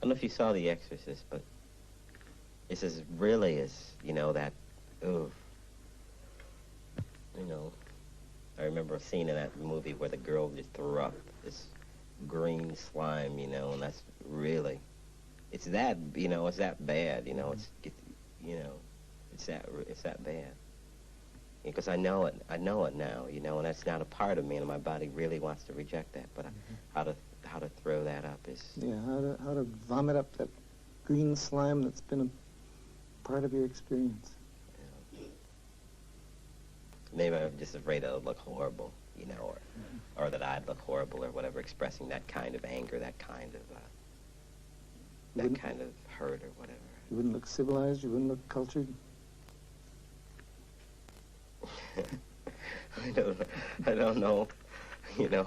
don't know if you saw The Exorcist, but it's as really as, you know, that, you know, I remember a scene in that movie where the girl just threw up this green slime, you know, and that's really, it's that, you know, it's that bad, you know, you know, it's that bad. Because I know it now, you know, and that's not a part of me, and my body really wants to reject that. But how to throw that up is, yeah, how to vomit up that green slime that's been a part of your experience. you know, maybe I'm just afraid I'll look horrible, you know, or that I'd look horrible or whatever, expressing that kind of anger, that kind of hurt or whatever. You wouldn't look civilized, you wouldn't look cultured. I don't know, you know.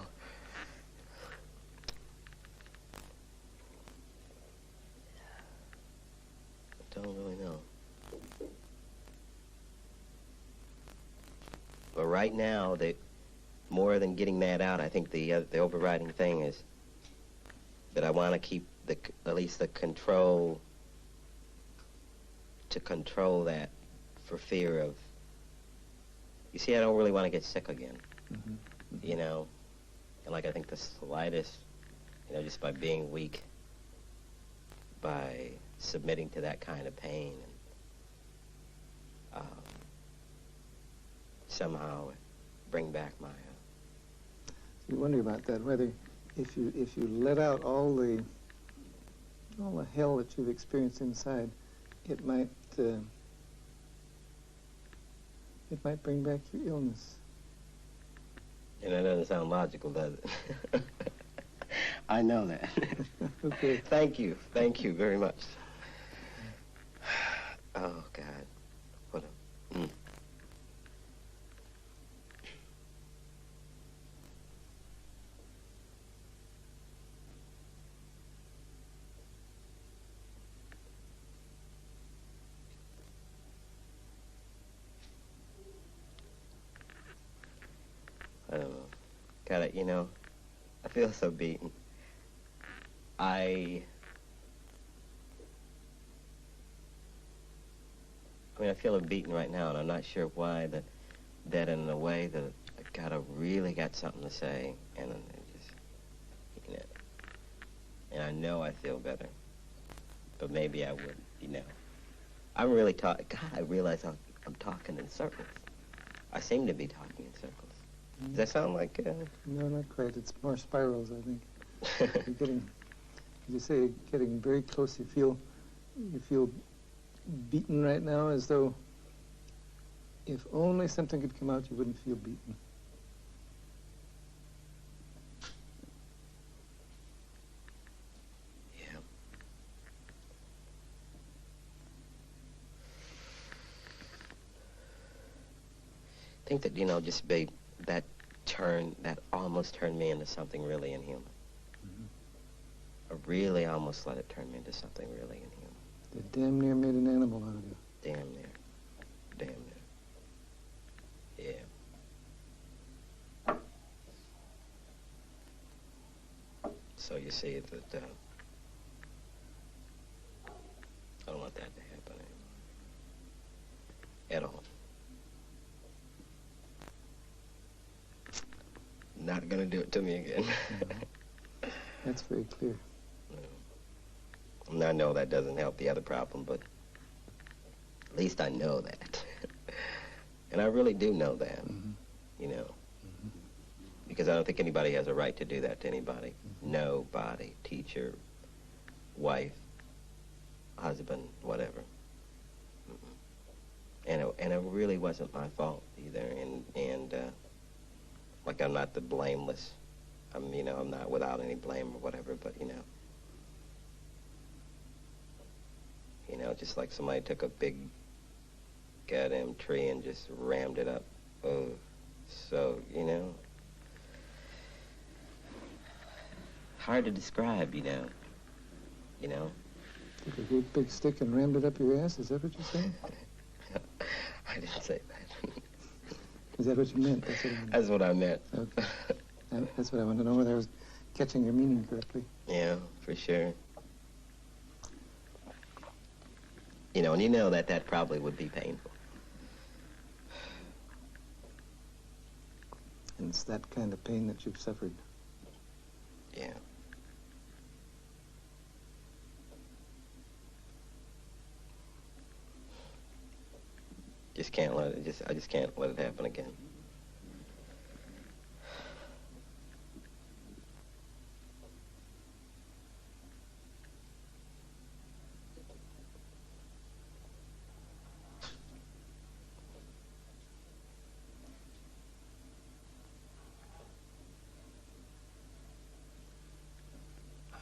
I don't really know. But right now, more than getting that out, I think the overriding thing is that I want to keep at least the control, to control that for fear of, you see, I don't really want to get sick again, you know, and like I think the slightest, you know, just by being weak, by submitting to that kind of pain, and somehow bring back my. You wonder about that, whether if you let out all the hell that you've experienced inside, it might bring back your illness. And that doesn't sound logical, does it? I know that. Okay. Thank you very much. Oh God, what a. I don't know. God, you know, I feel so beaten. I mean, I feel beaten right now, and I'm not sure why. That in a way that I really got something to say, and just, you know, and I know I feel better, but maybe I would, you know. I'm really talking. God, I realize I'm talking in circles. I seem to be talking in circles. Does that sound like? No, not quite. It's more spirals, I think. You're getting, as you say, getting very close. You feel beaten right now, as though if only something could come out, you wouldn't feel beaten. Yeah. I think that, you know, just that almost turned me into something really inhuman. I really almost let it turn me into something really inhuman. They damn near made an animal out of you. Damn near. Yeah. So you see that at all. Not gonna do it to me again. That's very clear. And I know that doesn't help the other problem, but at least I know that. And I really do know that, you know. Because I don't think anybody has a right to do that to anybody. Nobody, teacher, wife, husband, whatever. And it really wasn't my fault either. And like, I'm not the blameless. I'm not without any blame or whatever, but, you know, just like somebody took a big goddamn tree and just rammed it up. Oh, so, you know, hard to describe, you know. Took a great big stick and rammed it up your ass, is that what you're saying? I didn't say that. Is that what you meant? That's what I meant. Okay. That's what I wanted to know, whether I was catching your meaning correctly. Yeah, for sure. You know, and you know that probably would be painful. And it's that kind of pain that you've suffered. Yeah. I just can't let it happen again.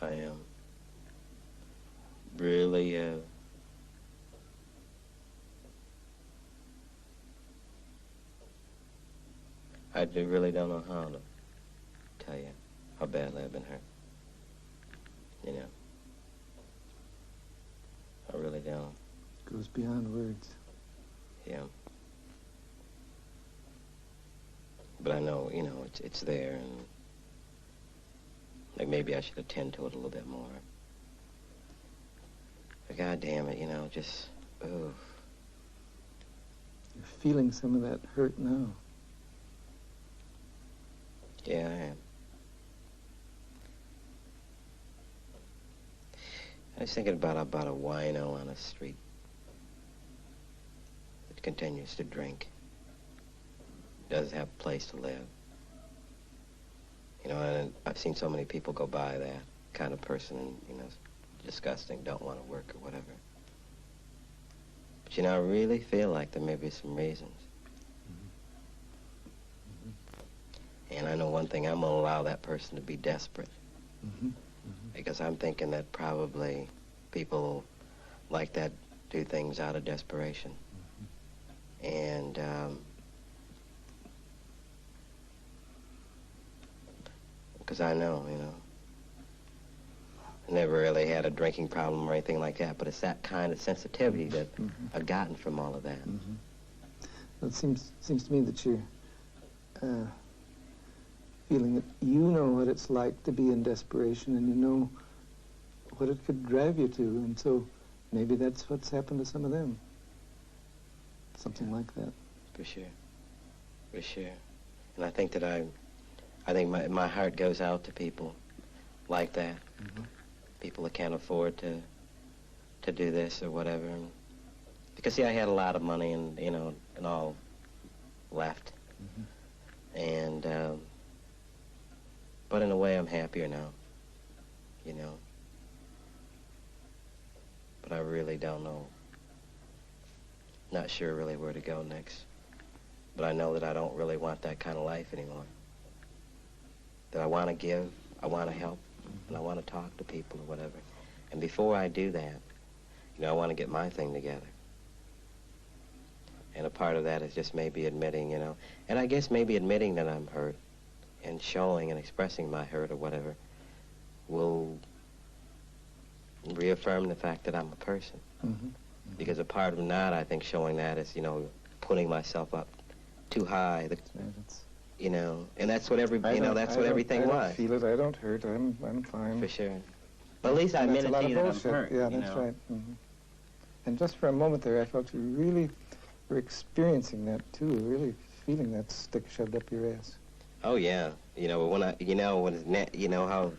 I am really, I really don't know how to tell you how badly I've been hurt. You know, I really don't. It goes beyond words. Yeah. But I know, you know, it's there, and like maybe I should attend to it a little bit more. But God damn it, you know, just, oh. You're feeling some of that hurt now. Yeah, I am. I was thinking about a wino on a street that continues to drink, doesn't have a place to live. You know, and I've seen so many people go by that kind of person, and, you know, disgusting, don't want to work or whatever. But, you know, I really feel like there may be some reasons. And I know one thing, I'm going to allow that person to be desperate. Because I'm thinking that probably people like that do things out of desperation. And, because I know, you know, I never really had a drinking problem or anything like that, but it's that kind of sensitivity that I've gotten from all of that. Well, it seems to me that you're feeling that you know what it's like to be in desperation, and you know what it could drive you to, and so maybe that's what's happened to some of them. Something like that. For sure. For sure. And I think that I think my heart goes out to people like that. People that can't afford to do this or whatever. Because, see, I had a lot of money and, you know, and all left. And, but in a way I'm happier now, you know. But I really don't know. Not sure really where to go next. But I know that I don't really want that kind of life anymore. That I want to give, I want to help, and I want to talk to people or whatever. And before I do that, you know, I want to get my thing together. And a part of that is just maybe admitting, you know, and I guess maybe admitting that I'm hurt and showing and expressing my hurt or whatever will reaffirm the fact that I'm a person. Because a part of not, I think, showing that is, you know, putting myself up too high. You know, and that's what everything was. I don't feel it. I don't hurt. I'm fine. For sure. Well, at least I admitted to you that I'm hurt. Yeah, that's right. And just for a moment there, I felt you really you're experiencing that too, really feeling that stick shoved up your ass. Oh yeah, you know when when it's you know how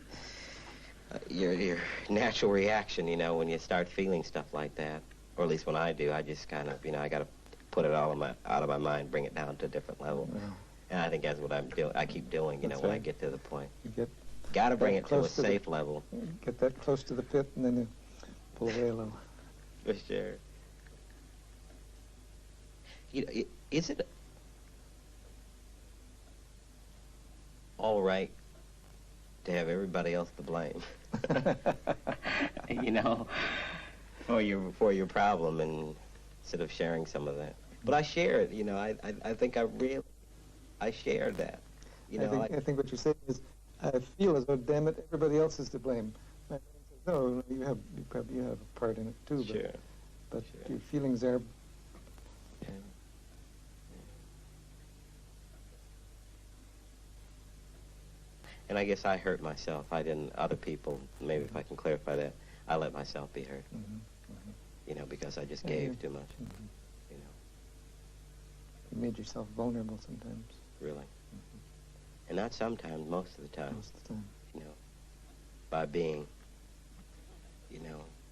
your natural reaction, you know, when you start feeling stuff like that, or at least when I do, I just kind of, I got to put it all out of my mind, bring it down to a different level. Yeah. And I think that's what I keep doing, when I get to the point. You got to bring it to a safe level. Get that close to the pit, and then you pull away a little. For sure. Is it all right to have everybody else to blame? For your problem, and instead of sharing some of that. But I share it, I think I shared that. I think what you're saying is, I feel as though, damn it, everybody else is to blame. My brain says, no, you probably have a part in it too. Sure. But your feelings are. Yeah. And I guess I hurt myself. I didn't. Other people. Maybe if I can clarify that, I let myself be hurt. Because I just gave too much. You made yourself vulnerable sometimes. Really. And not sometimes, most of the time. Most of the time. By being,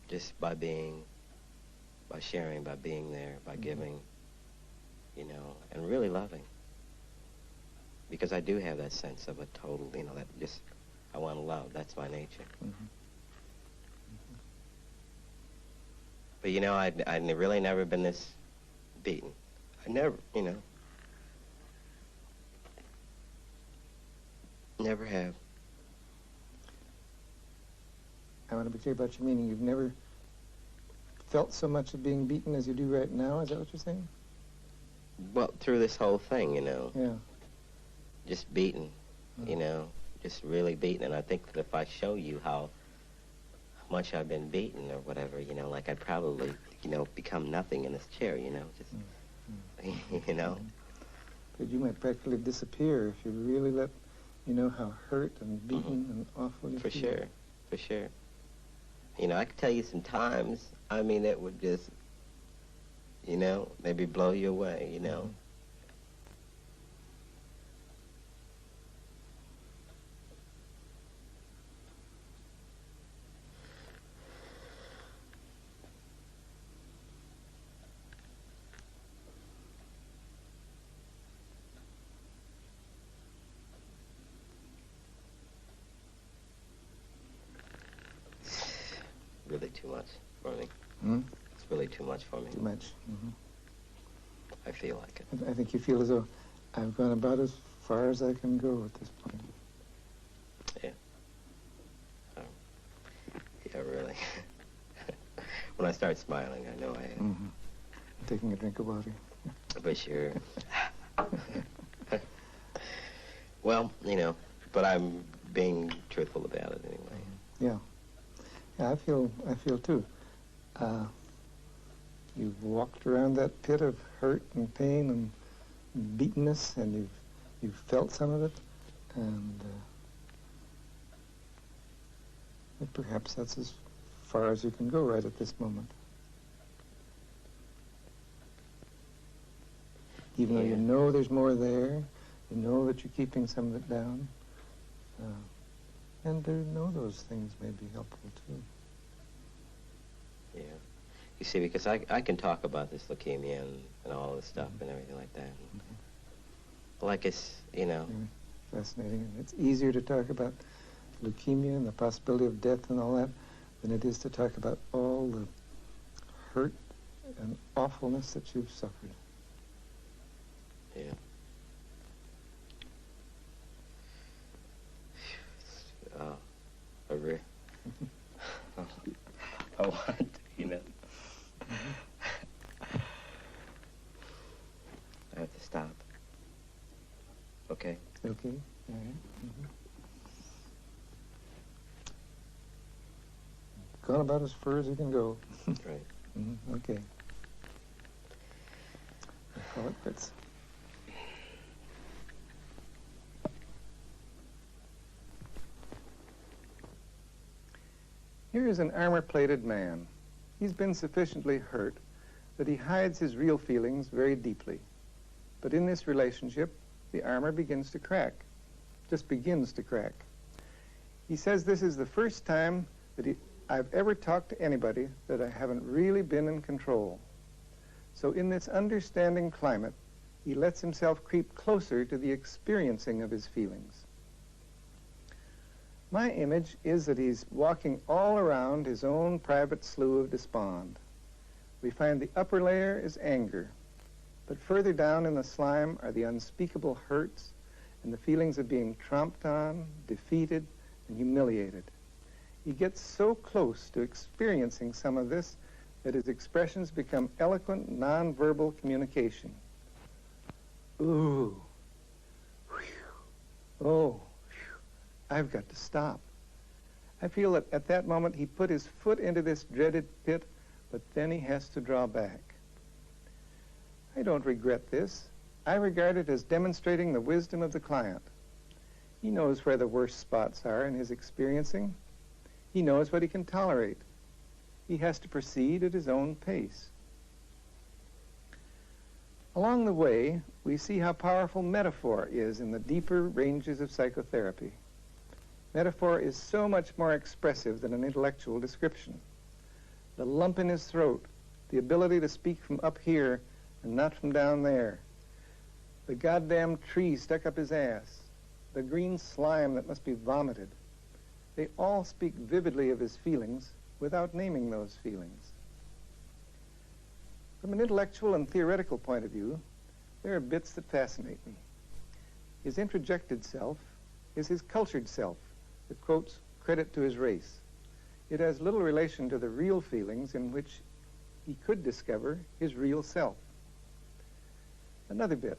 just by being, by sharing, by being there, by giving, and really loving. Because I do have that sense of a total, that just, I want to love. That's my nature. But, I'd really never been this beaten. I never, never have. I want to be clear about your meaning. You've never felt so much of being beaten as you do right now? Is that what you're saying? Well, through this whole thing, Yeah. Just beaten, just really beaten. And I think that if I show you how much I've been beaten or whatever, I'd probably, become nothing in this chair, just, But you might practically disappear if you really let, how hurt and beaten and awful you feel. For sure. I could tell you some times, it would just, maybe blow you away, Really too much for me. It's really too much for me. Too much. I feel like it. I think you feel as though I've gone about as far as I can go at this point. Yeah. Yeah, really. When I start smiling, I know I am. Taking a drink of water. For sure. Well, but I'm being truthful about it anyway. Yeah. Yeah, I feel too. You've walked around that pit of hurt and pain and beatenness, and you've felt some of it, and perhaps that's as far as you can go right at this moment. Even though you know there's more there, you know that you're keeping some of it down, and to know those things may be helpful too. Yeah. You see, because I can talk about this leukemia and all this stuff and everything like that. Like it's, Fascinating. And it's easier to talk about leukemia and the possibility of death and all that than it is to talk about all the hurt and awfulness that you've suffered. Yeah. I want, I have to stop. Okay? Okay. All right. Gone about as far as you can go. Right. Okay. I'll call it quits. Here is an armor-plated man. He's been sufficiently hurt that he hides his real feelings very deeply. But in this relationship, the armor begins to crack, just begins to crack. He says this is the first time that I've ever talked to anybody that I haven't really been in control. So in this understanding climate, he lets himself creep closer to the experiencing of his feelings. My image is that he's walking all around his own private slough of despond. We find the upper layer is anger, but further down in the slime are the unspeakable hurts and the feelings of being tromped on, defeated, and humiliated. He gets so close to experiencing some of this that his expressions become eloquent, nonverbal communication. Ooh, whew, oh, whew, I've got to stop. I feel that at that moment he put his foot into this dreaded pit, but then he has to draw back. I don't regret this. I regard it as demonstrating the wisdom of the client. He knows where the worst spots are in his experiencing. He knows what he can tolerate. He has to proceed at his own pace. Along the way, we see how powerful metaphor is in the deeper ranges of psychotherapy. Metaphor is so much more expressive than an intellectual description. The lump in his throat, the ability to speak from up here and not from down there, the goddamn tree stuck up his ass, the green slime that must be vomited, they all speak vividly of his feelings without naming those feelings. From an intellectual and theoretical point of view, there are bits that fascinate me. His introjected self is his cultured self that quotes credit to his race. It has little relation to the real feelings in which he could discover his real self. Another bit.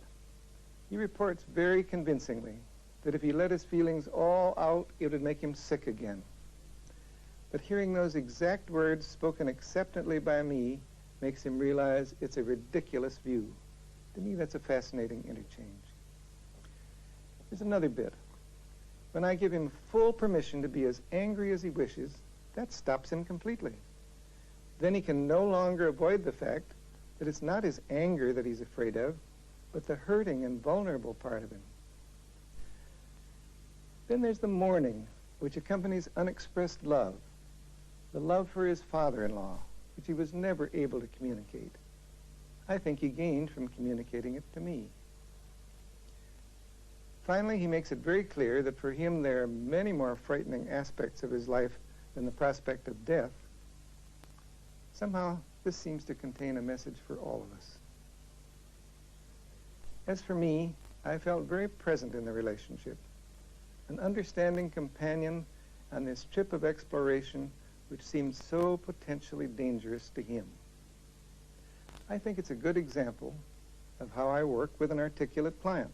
He reports very convincingly that if he let his feelings all out, it would make him sick again. But hearing those exact words spoken acceptantly by me makes him realize it's a ridiculous view. To me, that's a fascinating interchange. There's another bit. When I give him full permission to be as angry as he wishes, that stops him completely. Then he can no longer avoid the fact that it's not his anger that he's afraid of, but the hurting and vulnerable part of him. Then there's the mourning, which accompanies unexpressed love, the love for his father-in-law, which he was never able to communicate. I think he gained from communicating it to me. Finally, he makes it very clear that for him there are many more frightening aspects of his life than the prospect of death. Somehow, this seems to contain a message for all of us. As for me, I felt very present in the relationship, an understanding companion on this trip of exploration which seemed so potentially dangerous to him. I think it's a good example of how I work with an articulate client.